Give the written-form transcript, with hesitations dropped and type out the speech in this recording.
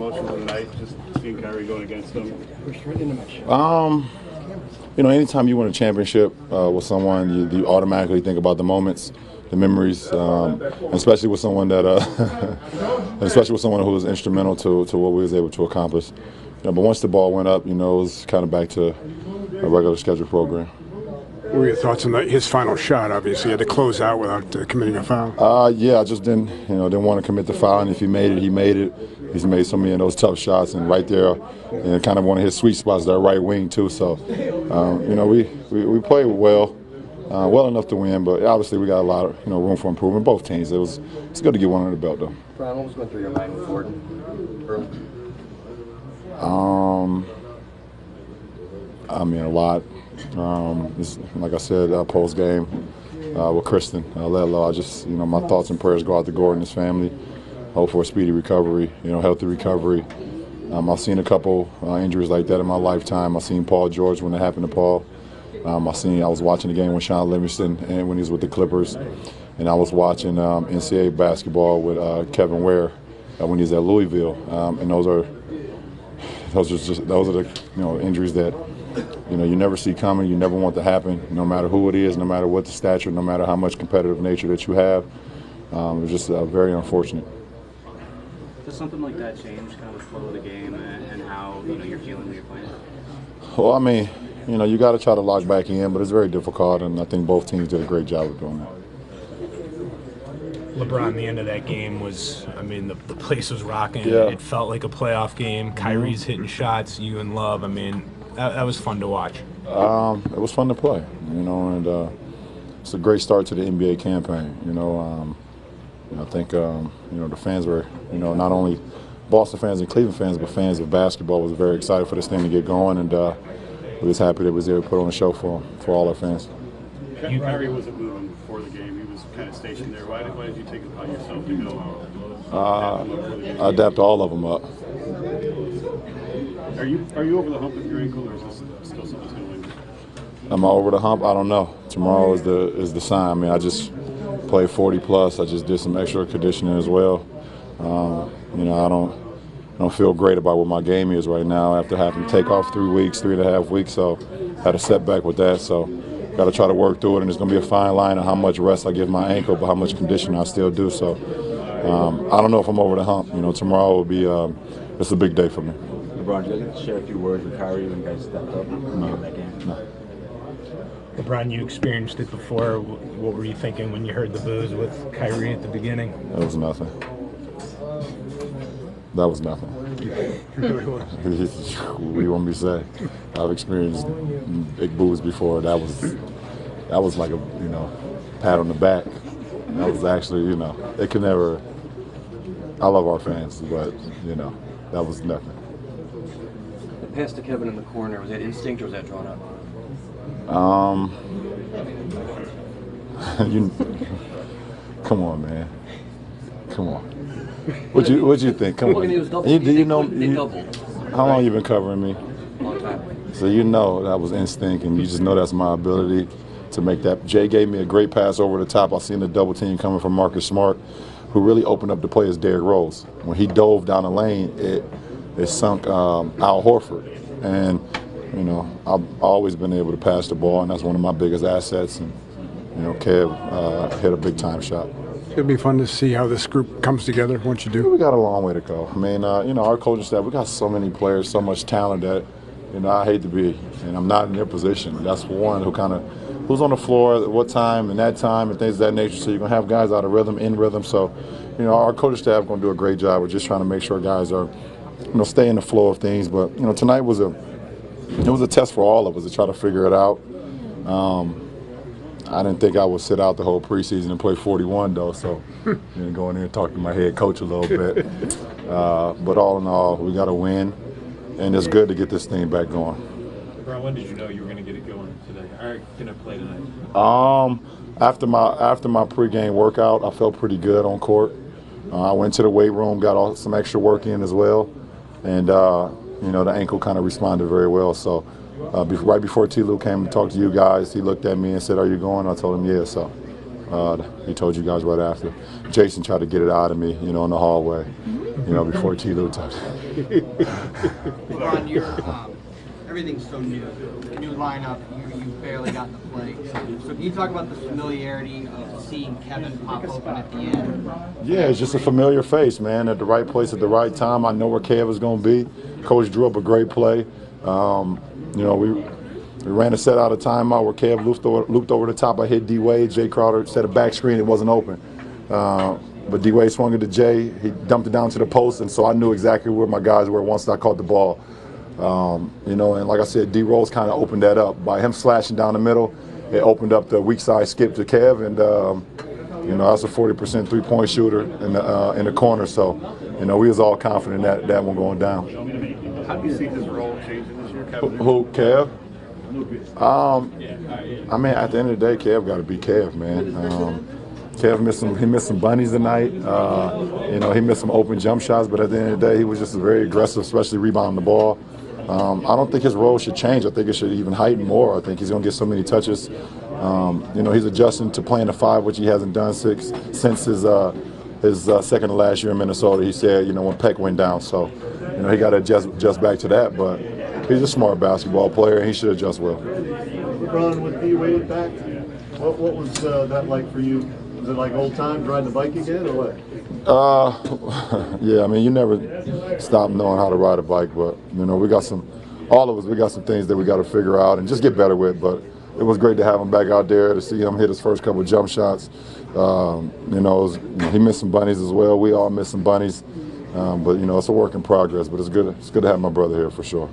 Emotional tonight, just seeing Kyrie going against them. Anytime you win a championship with someone, you automatically think about the moments, the memories, especially with someone that, especially with someone who was instrumental to what we was able to accomplish. But once the ball went up, it was kind of back to a regular schedule program. What were your thoughts on his final shot? Obviously, he had to close out without committing a foul. Yeah, I just didn't want to commit the foul, and if he made it, he made it. He's made so many of those tough shots, and right there, kind of one of his sweet spots, that right wing too. So, we played well enough to win, but obviously we got a lot of room for improvement. Both teams. It's good to get one under the belt though. Brian, what was going through your mind with Gordon early? A lot. Like I said, Postgame with Kristen Ledlow, I just, my thoughts and prayers go out to Gordon and his family. Hope for a speedy recovery, healthy recovery. I've seen a couple injuries like that in my lifetime. I've seen Paul George when it happened to Paul. I was watching the game with Sean Livingston and when he was with the Clippers, and I was watching NCAA basketball with Kevin Ware when he was at Louisville. And those are the injuries that you never see coming. You never want to happen, no matter who it is, no matter what the stature, no matter how much competitive nature that you have. It's just very unfortunate. Does something like that change kind of the flow of the game and how you're feeling when you're playing? Well, you got to try to lock back in, but it's very difficult, and I think both teams did a great job of doing that. LeBron, the end of that game was, the place was rocking. Yeah. It felt like a playoff game. Kyrie's hitting shots, you and Love. That was fun to watch. It was fun to play, and it's a great start to the NBA campaign. I think the fans were, not only Boston fans and Cleveland fans, but fans of basketball was very excited for this thing to get going, and we was happy that we was able to put on a show for all our fans. Kyrie wasn't moving before the game; he was kind of stationed there. Why did you take it upon yourself to go? I adapt all of them up. Are you over the hump with your ankle, or is this still something that's going to linger? Am I over the hump? I don't know. Tomorrow is the sign. I just played 40 plus. I just did some extra conditioning as well. I don't feel great about what my game is right now after having to take off 3.5 weeks. So had a setback with that. So got to try to work through it, and it's going to be a fine line on how much rest I give my ankle, but how much conditioning I still do. So I don't know if I'm over the hump. Tomorrow will be it's a big day for me. LeBron, do you guys share a few words with Kyrie when you guys stepped up in that game? No. LeBron, you experienced it before. What were you thinking when you heard the boos with Kyrie at the beginning? That was nothing. That was nothing. What do you want me to say? I've experienced big boos before. That was like a pat on the back. That was actually it can never. I love our fans, but that was nothing. The pass to Kevin in the corner, was that instinct or was that drawn up? Come on, man. Come on. What'd you think? Come on. You know, how long you been covering me? Long time. So that was instinct, and you just know that's my ability to make that. Jay gave me a great pass over the top. I seen the double team coming from Marcus Smart, who really opened up the play as Derrick Rose. When he dove down the lane, it sunk Al Horford, and I've always been able to pass the ball, and that's one of my biggest assets. And Kev hit a big time shot. It'll be fun to see how this group comes together once you do. We got a long way to go. Our coaching staff, we got so many players, so much talent that, I hate to be, and I'm not in their position. That's one who's on the floor at what time and that time and things of that nature. So you're gonna have guys out of rhythm, in rhythm. So, our coaching staff gonna do a great job of just trying to make sure guys are, stay in the flow of things. But tonight was a test for all of us to try to figure it out. I didn't think I would sit out the whole preseason and play 41 though, so go in there and talk to my head coach a little bit. But all in all, we got to win, and it's good to get this thing back going. LeBron, when did you know you were going to get it going today? Are you going to play tonight? After my pregame workout, I felt pretty good on court. I went to the weight room, got some extra work in as well, and the ankle kind of responded very well. So. Right before T. Lou came to talk to you guys, he looked at me and said, "Are you going?" I told him, "Yeah." So he told you guys right after. Jason tried to get it out of me, in the hallway, before T. Lou talked. LeBron, everything's so new. New lineup, you barely got to play. So can you talk about the familiarity of seeing Kevin pop open at the end? Yeah, it's just a familiar face, man. At the right place at the right time. I know where Kev is going to be. Coach drew up a great play. You know, we ran a set out of timeout where Kev looped over the top. I hit D-Wade. Jay Crowder set a back screen. It wasn't open. But D-Wade swung it to Jay. He dumped it down to the post, and so I knew exactly where my guys were once I caught the ball. You know, and like I said, D-Rose kind of opened that up. By him slashing down the middle, it opened up the weak side skip to Kev, and you know, that's a 40% three-point shooter in the corner. So, you know, we was all confident that one going down. How do you see his role changing this year, Kevin? Who, Kev? I mean, at the end of the day, Kev got to be Kev, man. Kev missed some bunnies tonight. You know, he missed some open jump shots, but at the end of the day, he was just very aggressive, especially rebounding the ball. I don't think his role should change. I think it should even heighten more. I think he's going to get so many touches. You know, he's adjusting to playing the 5, which he hasn't done since his second to last year in Minnesota. He said, you know, when Peck went down. So, you know, he got to adjust back to that. But he's a smart basketball player, and he should adjust well. LeBron, with D-Wade back, what was that like for you? Was it like old times riding the bike again, or what? Yeah, I mean, you never stop knowing how to ride a bike, but, you know, all of us, we got some things that we got to figure out and just get better with. But it was great to have him back out there, to see him hit his first couple of jump shots. You know, he missed some bunnies as well. We all missed some bunnies. But, you know, it's a work in progress, but it's good to have my brother here for sure.